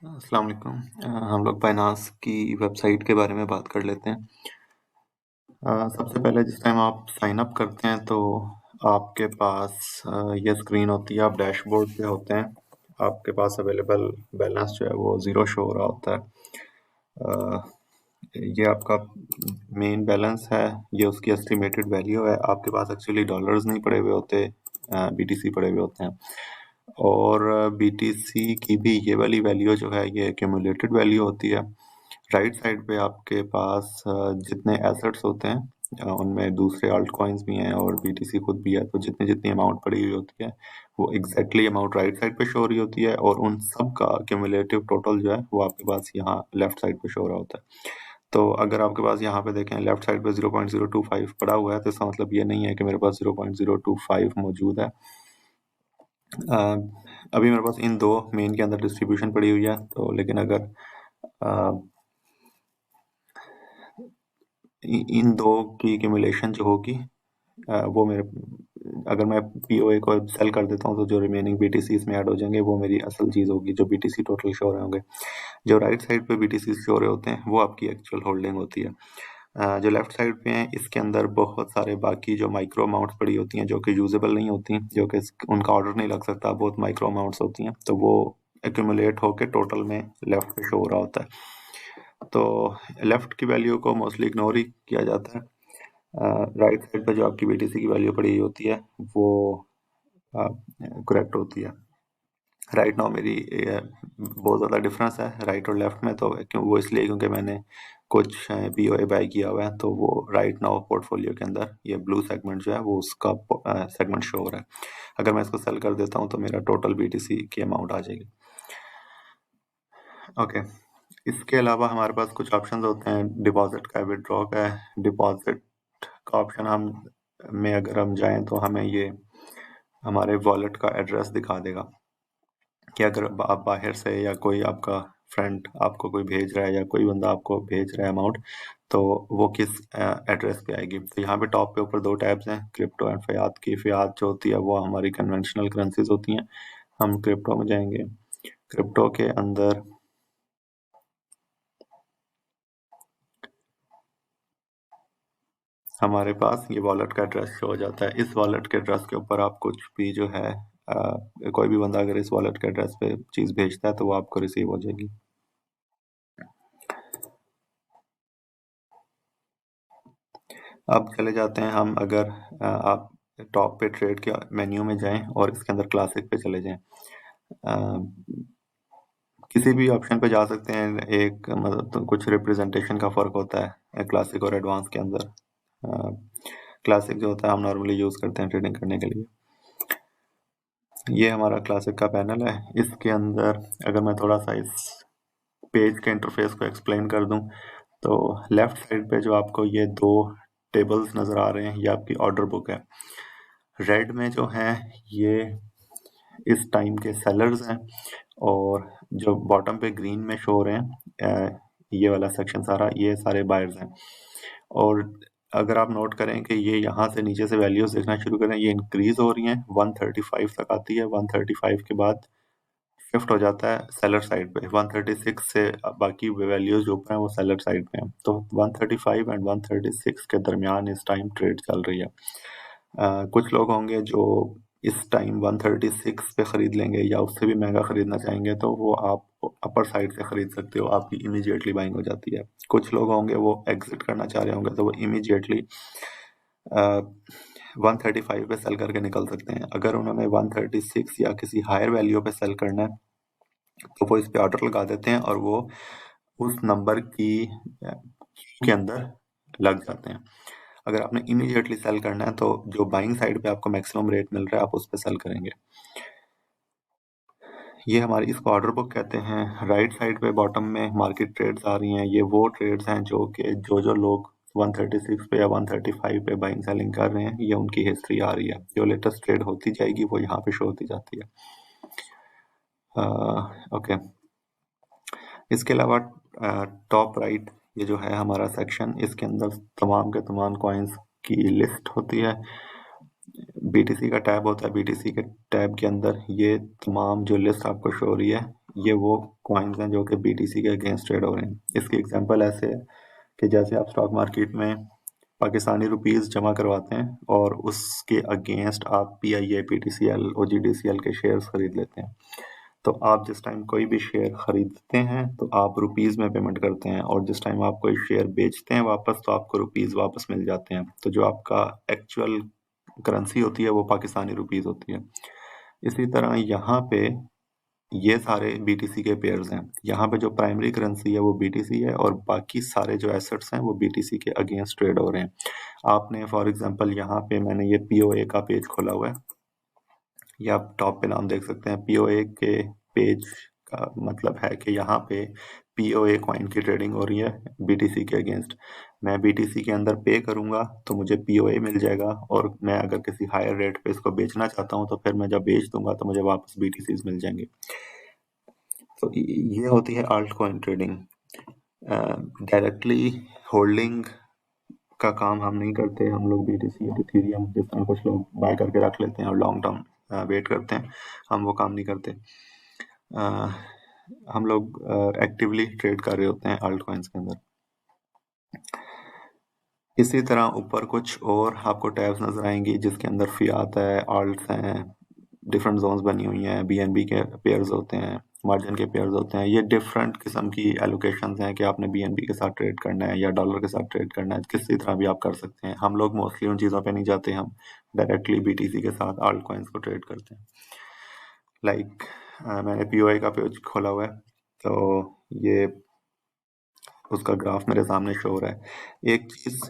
अस्सलाम वालेकुम। हम लोग बाइनांस की वेबसाइट के बारे में बात कर लेते हैं। सबसे पहले जिस टाइम आप साइन अप करते हैं तो आपके पास ये स्क्रीन होती है, आप डैशबोर्ड पे होते हैं। आपके पास अवेलेबल बैलेंस जो है वो ज़ीरो शो हो रहा होता है। ये आपका मेन बैलेंस है, ये उसकी एस्टिमेटेड वैल्यू है। आपके पास एक्चुअली डॉलर्स नहीं पड़े हुए होते, बीटीसी पड़े हुए होते हैं। और बीटीसी की भी ये वाली वैल्यू जो है ये एक्यूमुलेटेड वैल्यू होती है। राइट साइड पे आपके पास जितने एसेट्स होते हैं उनमें दूसरे अल्ट कॉइन्स भी हैं और बीटीसी खुद भी है, तो जितनी जितनी अमाउंट पड़ी हुई होती है वो एग्जैक्टली अमाउंट राइट साइड पे शो हो रही होती है, और उन सब का क्यूमुलेटिव टोटल जो है वो आपके पास यहाँ लेफ्ट साइड पे शो हो रहा होता है। तो अगर आपके पास यहाँ पे देखें लेफ्ट साइड पे 0.025 पड़ा हुआ है, तो इसका मतलब ये नहीं है कि मेरे पास 0.025 मौजूद है। अभी मेरे पास इन दो मेन के अंदर डिस्ट्रीब्यूशन पड़ी हुई है, तो लेकिन अगर इन दो की एक्यूमुलेशन जो होगी वो मेरे, अगर मैं पीओए को सेल कर देता हूँ तो जो रिमेनिंग बीटीसी इसमें ऐड हो जाएंगे वो मेरी असल चीज़ होगी, जो बीटीसी टोटल शो रहे होंगे। जो राइट साइड पे बीटीसी शो रहे होते हैं वो आपकी एक्चुअल होल्डिंग होती है। जो लेफ्ट साइड पे हैं इसके अंदर बहुत सारे बाकी जो माइक्रो अमाउंट्स पड़ी होती हैं जो कि यूजेबल नहीं होती, जो कि उनका ऑर्डर नहीं लग सकता, बहुत माइक्रो अमाउंट्स होती हैं, तो वो एक्यूमुलेट होकर टोटल में लेफ्ट पे शो हो रहा होता है। तो लेफ्ट की वैल्यू को मोस्टली इग्नोर ही किया जाता है। राइट साइड पे जो आपकी बीटीसी की वैल्यू पड़ी होती है वो करेक्ट होती है। राइट नाउ मेरी बहुत ज़्यादा डिफरेंस है राइट और लेफ्ट में, तो क्यों वो इसलिए क्योंकि मैंने कुछ पीओए बाई किया हुआ है, तो वो राइट नाउ पोर्टफोलियो के अंदर ये ब्लू सेगमेंट जो है वो उसका सेगमेंट शो हो रहा है। अगर मैं इसको सेल कर देता हूँ तो मेरा टोटल बीटीसी की अमाउंट आ जाएगी। ओके, इसके अलावा हमारे पास कुछ ऑप्शंस होते हैं, डिपॉजिट का, विड्रॉ का है। डिपॉजिट का ऑप्शन हम में अगर हम जाएं तो हमें ये हमारे वॉलेट का एड्रेस दिखा देगा कि अगर आप बाहर से या कोई आपका फ्रेंड आपको कोई भेज रहा है या कोई बंदा आपको भेज रहा है अमाउंट, तो वो किस एड्रेस पे आएगी। तो यहाँ पे टॉप पे ऊपर दो टैब्स हैं, क्रिप्टो एंड फ़ियात की। फ़ियात जो होती है वो हमारी कन्वेंशनल करेंसीज होती हैं। हम क्रिप्टो में जाएंगे। क्रिप्टो के अंदर हमारे पास ये वॉलेट का एड्रेस शो हो जाता है। इस वॉलेट के एड्रेस के ऊपर आप कुछ भी जो है कोई भी बंदा अगर इस वॉलेट के एड्रेस पे चीज़ भेजता है तो वो आपको रिसीव हो जाएगी। अब चले जाते हैं हम, अगर आप टॉप पे ट्रेड के मेन्यू में जाएं और इसके अंदर क्लासिक पे चले जाएं, किसी भी ऑप्शन पे जा सकते हैं। एक मतलब तो कुछ रिप्रेजेंटेशन का फ़र्क होता है क्लासिक और एडवांस के अंदर। क्लासिक जो होता है हम नॉर्मली यूज़ करते हैं ट्रेडिंग करने के लिए। ये हमारा क्लासिक का पैनल है। इसके अंदर अगर मैं थोड़ा सा इस पेज के इंटरफेस को एक्सप्लेन कर दूं, तो लेफ्ट साइड पे जो आपको ये दो टेबल्स नज़र आ रहे हैं ये आपकी ऑर्डर बुक है। रेड में जो हैं ये इस टाइम के सेलर्स हैं, और जो बॉटम पे ग्रीन में शो हो रहे हैं ये वाला सेक्शन सारा, ये सारे बायर्स हैं। और अगर आप नोट करें कि ये यहाँ से नीचे से वैल्यूज देखना शुरू करें, ये इंक्रीज हो रही हैं, 135 तक आती है। 135 के बाद शिफ्ट हो जाता है सेलर साइड पे। 136 से बाकी वैल्यूज जो ऊपर हैं वो सेलर साइड पे हैं। तो 135 एंड 136 के दरमियान इस टाइम ट्रेड चल रही है। कुछ लोग होंगे जो इस टाइम 136 पे ख़रीद लेंगे या उससे भी महंगा ख़रीदना चाहेंगे, तो वो आप अपर साइड से ख़रीद सकते हो, आपकी इमीडिएटली बाइंग हो जाती है। कुछ लोग होंगे वो एग्जिट करना चाह रहे होंगे तो वो इमीडिएटली 135 पे सेल करके निकल सकते हैं। अगर उन्होंने 136 या किसी हायर वैल्यू पे सेल करना है तो वो इस पे ऑर्डर लगा देते हैं और वो उस नंबर की के अंदर लग जाते हैं। अगर आपने इमीडिएटली सेल करना है तो जो बाइंग साइड पे आपको मैक्सिमम रेट मिल रहा है आप उस पे सेल करेंगे। ये हमारी इसको ऑर्डर बुक कहते हैं। राइट साइड पे बॉटम में मार्केट ट्रेड्स आ रही हैं। ये वो ट्रेड्स हैं जो कि जो लोग 136 पे या 135 पे बाइंग सेलिंग कर रहे हैं, ये उनकी हिस्ट्री आ रही है। जो लेटेस्ट ट्रेड होती जाएगी वो यहाँ पे शो होती जाती है। ओके, इसके अलावा टॉप राइट ये जो है हमारा सेक्शन, इसके अंदर तमाम के तमाम कॉइन्स की लिस्ट होती है। बीटीसी का टैब होता है। बीटीसी के टैब के अंदर ये तमाम जो लिस्ट आपको शो हो रही है ये वो कॉइन्स हैं जो कि BTC के अगेंस्ट ट्रेड हो रहे हैं। इसकी एग्जांपल ऐसे है कि जैसे आप स्टॉक मार्केट में पाकिस्तानी रुपीस जमा करवाते हैं और उसके अगेंस्ट आप PIA, PTCL, OGDCL के शेयर्स खरीद लेते हैं। तो आप जिस टाइम कोई भी शेयर खरीदते हैं तो आप रुपीस में पेमेंट करते हैं, और जिस टाइम आप कोई शेयर बेचते हैं वापस तो आपको रुपीस वापस मिल जाते हैं। तो जो आपका एक्चुअल करेंसी होती है वो पाकिस्तानी रुपीस होती है। इसी तरह यहाँ पे ये सारे BTC के पेयर्स हैं। यहाँ पे जो प्राइमरी करेंसी है वो BTC है, और बाकी सारे जो एसेट्स हैं वो BTC के अगेंस्ट ट्रेड हो रहे हैं। आपने फॉर एग्जांपल यहाँ पे मैंने ये POA का पेज खोला हुआ है, ये आप टॉप पे नाम देख सकते हैं। POA के पेज का मतलब है कि यहाँ पे POA कॉइन की ट्रेडिंग हो रही है BTC के अगेंस्ट। मैं BTC के अंदर पे करूंगा तो मुझे POA मिल जाएगा, और मैं अगर किसी हायर रेट पे इसको बेचना चाहता हूँ तो फिर मैं जब बेच दूंगा तो मुझे वापस BTCs मिल जाएंगे। तो ये होती है alt coin trading. Directly holding का काम हम नहीं करते। हम लोग BTC और इथेरियम जिस तरह कुछ लोग बाय करके रख लेते हैं और लॉन्ग टर्म वेट करते हैं, हम वो काम नहीं करते। हम लोग एक्टिवली ट्रेड कर रहे होते हैं आल्ट कॉइन्स के अंदर। इसी तरह ऊपर कुछ और आपको टैब्स नजर आएंगी जिसके अंदर फियात है, आल्ट्स हैं, डिफरेंट जोन्स बनी हुई हैं, BNB के पेयर्स होते हैं, मार्जिन के पेयर्स होते हैं। ये डिफरेंट किस्म की एलोकेशंस हैं कि आपने BNB के साथ ट्रेड करना है या डॉलर के साथ ट्रेड करना है, किसी तरह भी आप कर सकते हैं। हम लोग मोस्टली उन चीज़ों पे नहीं जाते, हम डायरेक्टली BTC के साथ आल्ट कॉइन्स को ट्रेड करते हैं। लाइक मैंने POA का पेज खोला हुआ है, तो ये उसका ग्राफ मेरे सामने शो हो रहा है। एक चीज़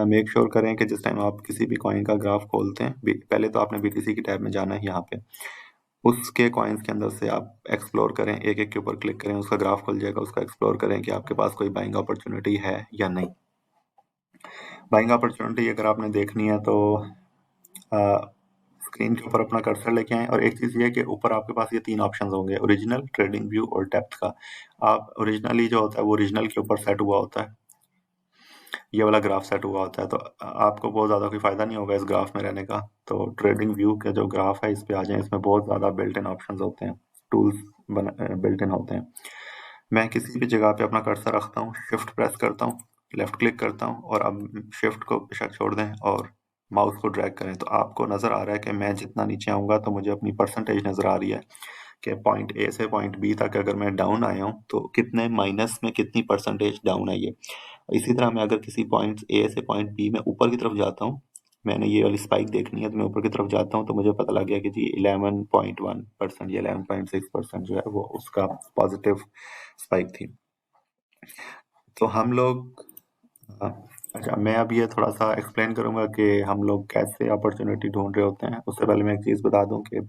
मेक श्योर करें कि जिस टाइम आप किसी भी कॉइन का ग्राफ खोलते हैं, पहले तो आपने BTC की टैब में जाना है। यहाँ पे उसके कॉइन्स के अंदर से आप एक्सप्लोर करें, एक एक के ऊपर क्लिक करें, उसका ग्राफ खुल जाएगा। उसका एक्सप्लोर करें कि आपके पास कोई बाइंग अपॉर्चुनिटी है या नहीं। बाइंग अपॉर्चुनिटी अगर आपने देखनी है तो स्क्रीन के ऊपर अपना कर्सर लेके आएं, और एक चीज़ ये है कि ऊपर आपके पास ये 3 ऑप्शन होंगे, ओरिजिनल, ट्रेडिंग व्यू और डेप्थ का। आप ओरिजिनली जो होता है वो ओरिजिनल के ऊपर सेट हुआ होता है, ये वाला ग्राफ सेट हुआ होता है, तो आपको बहुत ज़्यादा कोई फ़ायदा नहीं होगा इस ग्राफ में रहने का। तो ट्रेडिंग व्यू का जो ग्राफ है इस पे आ जाएं, इसमें बहुत ज़्यादा बिल्ट इन ऑप्शंस होते हैं, टूल्स बिल्ट इन होते हैं। मैं किसी भी जगह पे अपना कर्सर रखता हूँ, शिफ्ट प्रेस करता हूँ, लेफ्ट क्लिक करता हूँ, और अब शिफ्ट को बेशक छोड़ दें और माउस को ड्रैग करें तो आपको नज़र आ रहा है कि मैं जितना नीचे आऊँगा तो मुझे अपनी परसेंटेज नज़र आ रही है कि पॉइंट A से पॉइंट B तक अगर मैं डाउन आया हूँ तो कितने माइनस में कितनी परसेंटेज डाउन आई है। इसी तरह मैं अगर किसी पॉइंट A से पॉइंट B में ऊपर की तरफ जाता हूँ, मैंने ये वाली स्पाइक देखनी है तो मैं ऊपर की तरफ जाता हूँ, तो मुझे पता लग गया कि जी 11.1% या 11.6% जो है वो उसका पॉजिटिव स्पाइक थी। तो हम लोग अच्छा, मैं अब ये थोड़ा सा एक्सप्लेन करूंगा कि हम लोग कैसे अपॉर्चुनिटी ढूंढ रहे होते हैं। उससे पहले मैं एक चीज़ बता दूं कि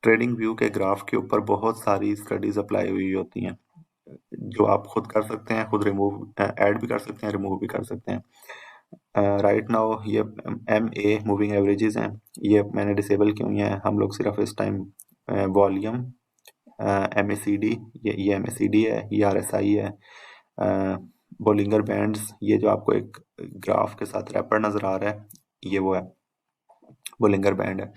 ट्रेडिंग व्यू के ग्राफ के ऊपर बहुत सारी स्टडीज अप्लाई हुई होती हैं जो आप खुद कर सकते हैं, खुद रिमूव ऐड भी कर सकते हैं, रिमूव भी कर सकते हैं। राइट नाउ ये MA मूविंग एवरेजेस हैं, ये मैंने डिसेबल की हुई हैं। हम लोग सिर्फ इस टाइम वॉल्यूम MACD, ये MACD है, ये RSI है। बोलिंगर बैंड्स, ये जो आपको एक ग्राफ के साथ रैपर नज़र आ रहा है ये वो है, बोलिंगर बैंड है।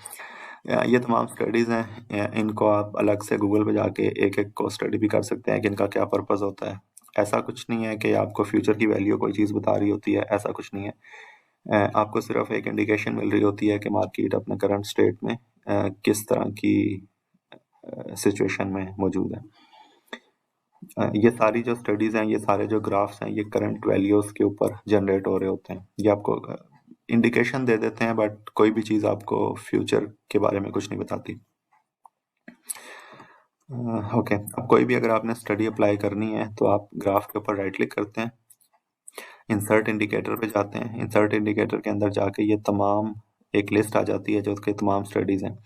ये तमाम स्टडीज़ हैं, इनको आप अलग से गूगल पे जाके एक एक को स्टडी भी कर सकते हैं कि इनका क्या पर्पस होता है। ऐसा कुछ नहीं है कि आपको फ्यूचर की वैल्यू कोई चीज़ बता रही होती है, ऐसा कुछ नहीं है। आपको सिर्फ एक इंडिकेशन मिल रही होती है कि मार्केट अपने करंट स्टेट में किस तरह की सिचुएशन में मौजूद है। ये सारी जो स्टडीज़ हैं, ये सारे जो ग्राफ्स हैं, ये करंट वैल्यूज़ के ऊपर जनरेट हो रहे होते हैं। ये आपको इंडिकेशन दे देते हैं, बट कोई भी चीज़ आपको फ्यूचर के बारे में कुछ नहीं बताती। ओके, अब कोई भी अगर आपने स्टडी अप्लाई करनी है तो आप ग्राफ के ऊपर राइट क्लिक करते हैं, इंसर्ट इंडिकेटर पे जाते हैं। इंसर्ट इंडिकेटर के अंदर जाके ये तमाम एक लिस्ट आ जाती है जो उसके तमाम स्टडीज़ हैं।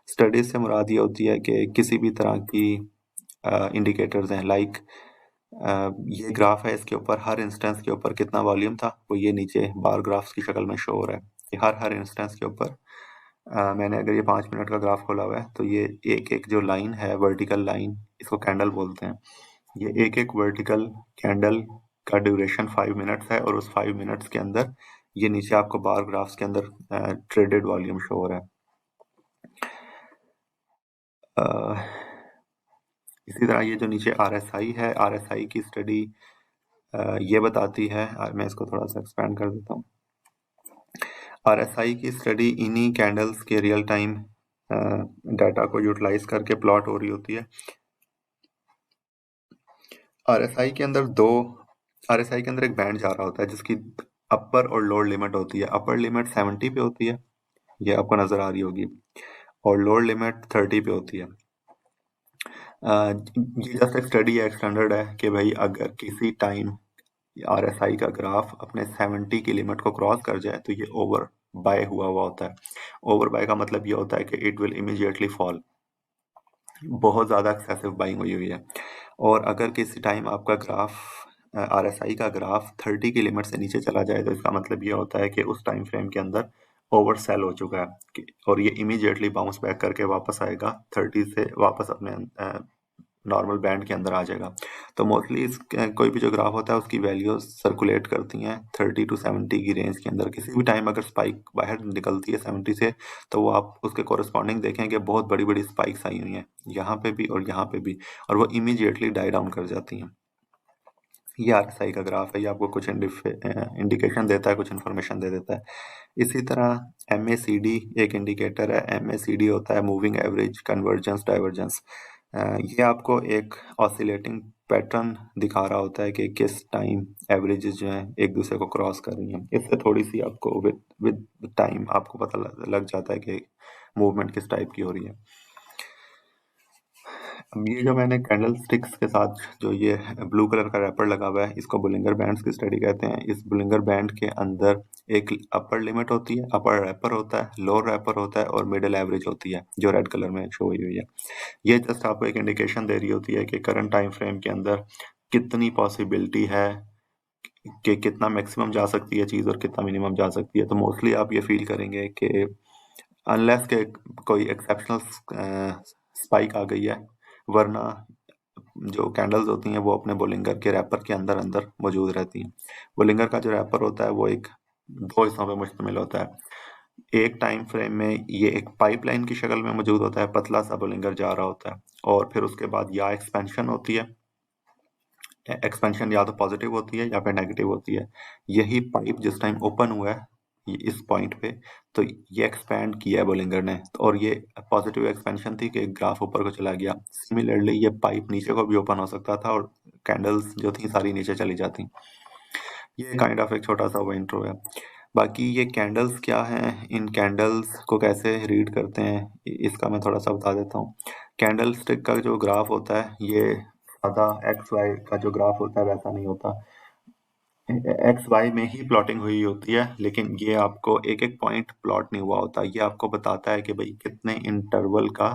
स्टडीज़ से मुराद ये होती है कि किसी भी तरह की इंडिकेटर्स हैं, लाइक ये ग्राफ है, इसके ऊपर हर इंस्टेंस के ऊपर कितना वॉल्यूम था वो ये नीचे बार ग्राफ्स की शक्ल में शो हो रहा है। ये हर इंस्टेंस के ऊपर मैंने अगर ये 5 मिनट का ग्राफ खोला हुआ है तो ये एक एक जो लाइन है, वर्टिकल लाइन, इसको कैंडल बोलते हैं। ये एक एक वर्टिकल कैंडल का ड्यूरेशन 5 मिनट्स है, और उस 5 मिनट्स के अंदर ये नीचे आपको बार ग्राफ्स के अंदर ट्रेडेड वॉल्यूम शो हो रहा है। इसी तरह ये जो नीचे RSI है, RSI की स्टडी ये बताती है, मैं इसको थोड़ा सा एक्सपेंड कर देता हूँ। RSI की स्टडी इन्हीं कैंडल्स के रियल टाइम डाटा को यूटिलाइज करके प्लॉट हो रही होती है। RSI के अंदर एक बैंड जा रहा होता है जिसकी अपर और लोअर लिमिट होती है। अपर लिमिट 70 पे होती है, ये आपको नजर आ रही होगी, और लोअर लिमिट 30 पे होती है। ये जस्ट एक स्टडी है, एक स्टैंडर्ड है कि भाई अगर किसी टाइम RSI का ग्राफ अपने 70 की लिमिट को क्रॉस कर जाए तो ये ओवर बाय हुआ होता है। ओवर बाय का मतलब ये होता है कि इट विल इमीडिएटली फॉल, बहुत ज़्यादा एक्सेसिव बाइंग हुई हुई है। और अगर किसी टाइम आपका ग्राफ RSI का ग्राफ 30 की लिमिट से नीचे चला जाए तो इसका मतलब ये होता है कि उस टाइम फ्रेम के अंदर ओवर सेल हो चुका है और ये इमीडिएटली बाउंस बैक करके वापस आएगा 30 से, वापस अपने नॉर्मल बैंड के अंदर आ जाएगा। तो मोस्टली कोई भी जो ग्राफ होता है उसकी वैल्यू सर्कुलेट करती हैं 30 टू 70 की रेंज के अंदर। किसी भी टाइम अगर स्पाइक बाहर निकलती है 70 से तो वो आप उसके कोरस्पॉन्डिंग देखें कि बहुत बड़ी बड़ी स्पाइक्स आई हुई हैं यहाँ पे भी और यहाँ पे भी, और वो इमीडिएटली डाई डाउन कर जाती हैं। ये RSI का ग्राफ है, ये आपको कुछ इंडिकेशन देता है, कुछ इन्फॉर्मेशन दे देता है। इसी तरह MACD एक इंडिकेटर है। MACD होता है मूविंग एवरेज कन्वर्जेंस डाइवर्जेंस। ये आपको एक ऑसिलेटिंग पैटर्न दिखा रहा होता है कि किस टाइम एवरेजेस जो हैं एक दूसरे को क्रॉस कर रही हैं। इससे थोड़ी सी आपको विद टाइम आपको पता लग जाता है कि मूवमेंट किस टाइप की हो रही है। अब ये जो मैंने कैंडल स्टिक्स के साथ जो ये ब्लू कलर का रैपर लगा हुआ है, इसको बुलिंगर बैंड्स की स्टडी कहते हैं। इस बुलिंगर बैंड के अंदर एक अपर लिमिट होती है, अपर रैपर होता है, लोअर रैपर होता है और मिडिल एवरेज होती है जो रेड कलर में शो हुई हुई है। ये जस्ट आपको एक इंडिकेशन दे रही होती है कि करंट टाइम फ्रेम के अंदर कितनी पॉसिबिलिटी है कि कितना मैक्सिमम जा सकती है चीज़ और कितना मिनिमम जा सकती है। तो मोस्टली आप ये फील करेंगे कि अनलेस के कोई एक्सेप्शनल स्पाइक आ गई है, वरना जो कैंडल्स होती हैं वो अपने बोलिंगर के रैपर के अंदर अंदर मौजूद रहती हैं। बोलिंगर का जो रैपर होता है वो एक दो हिस्सों पे मुश्तमिल होता है। एक टाइम फ्रेम में ये एक पाइपलाइन की शक्ल में मौजूद होता है, पतला सा बोलिंगर जा रहा होता है, और फिर उसके बाद या एक्सपेंशन होती है, एक्सपेंशन या तो पॉजिटिव होती है या फिर नेगेटिव होती है। यही पाइप जिस टाइम ओपन हुआ है इस पॉइंट पे, तो ये एक्सपैंड किया है बोलिंगर ने, और ये पॉजिटिव एक्सपेंशन थी कि ग्राफ ऊपर को चला गया। सिमिलरली ये पाइप नीचे को भी ओपन हो सकता था और कैंडल्स जो थी सारी नीचे चली जाती। ये काइंड ऑफ एक छोटा सा वो इंट्रो है। बाकी ये कैंडल्स क्या हैं, इन कैंडल्स को कैसे रीड करते हैं, इसका मैं थोड़ा सा बता देता हूँ। कैंडल स्टिक का जो ग्राफ होता है ये सादा XY का जो ग्राफ होता है वैसा नहीं होता। XY में ही प्लॉटिंग हुई होती है, लेकिन ये आपको एक एक पॉइंट प्लॉट नहीं हुआ होता। ये आपको बताता है कि भाई कितने इंटरवल का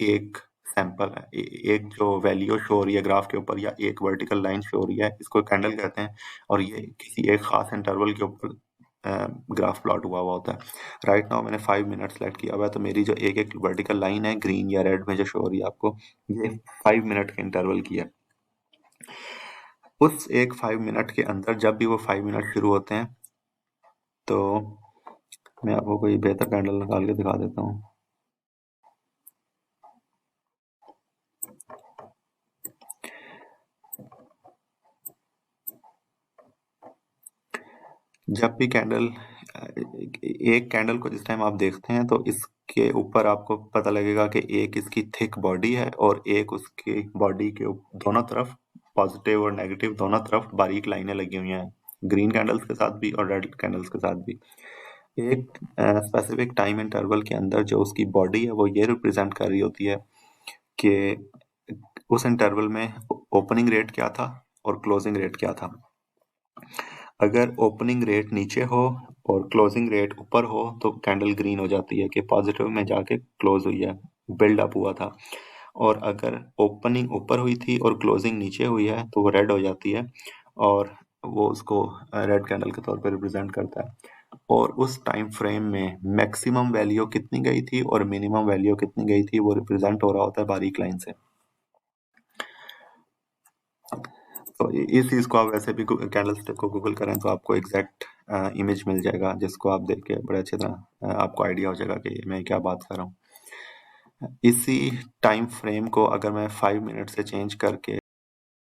एक सैंपल है, एक जो वैल्यू शो हो रही है ग्राफ के ऊपर या एक वर्टिकल लाइन शो हो रही है, इसको कैंडल कहते हैं। और ये किसी एक खास इंटरवल के ऊपर ग्राफ प्लॉट हुआ हुआ होता है। राइट नाउ मैंने 5 मिनट सेलेक्ट किया हुआ है, तो मेरी जो एक एक वर्टिकल लाइन है ग्रीन या रेड में जो शो हो रही है आपको, ये 5 मिनट के इंटरवल की है। उस एक 5 मिनट के अंदर जब भी वो 5 मिनट शुरू होते हैं तो मैं आपको कोई बेहतर कैंडल निकाल के दिखा देता हूँ। जब भी कैंडल एक कैंडल को जिस टाइम आप देखते हैं तो इसके ऊपर आपको पता लगेगा कि एक इसकी थिक बॉडी है और एक उसकी बॉडी के दोनों तरफ पॉजिटिव और नेगेटिव दोनों तरफ बारीक लाइनें लगी हुई हैं, ग्रीन कैंडल्स के साथ भी और रेड कैंडल्स के साथ भी। एक स्पेसिफिक टाइम इंटरवल के अंदर जो उसकी बॉडी है वो ये रिप्रेजेंट कर रही होती है कि उस इंटरवल में ओपनिंग रेट क्या था और क्लोजिंग रेट क्या था। अगर ओपनिंग रेट नीचे हो और क्लोजिंग रेट ऊपर हो तो कैंडल ग्रीन हो जाती है कि पॉजिटिव में जाके क्लोज हुई है, बिल्ड अप हुआ था। और अगर ओपनिंग ऊपर हुई थी और क्लोजिंग नीचे हुई है तो वो रेड हो जाती है और वो उसको रेड कैंडल के तौर पे रिप्रेजेंट करता है। और उस टाइम फ्रेम में मैक्सिमम वैल्यू कितनी गई थी और मिनिमम वैल्यू कितनी गई थी वो रिप्रेजेंट हो रहा होता है बारीक लाइन से। तो इस चीज़ को आप वैसे भी कैंडल स्टिक को गूगल करें तो आपको एग्जैक्ट इमेज मिल जाएगा जिसको आप देख के बड़े अच्छी तरह आपको आइडिया हो जाएगा कि मैं क्या बात कर रहा हूँ। इसी टाइम फ्रेम को अगर मैं 5 मिनट से चेंज करके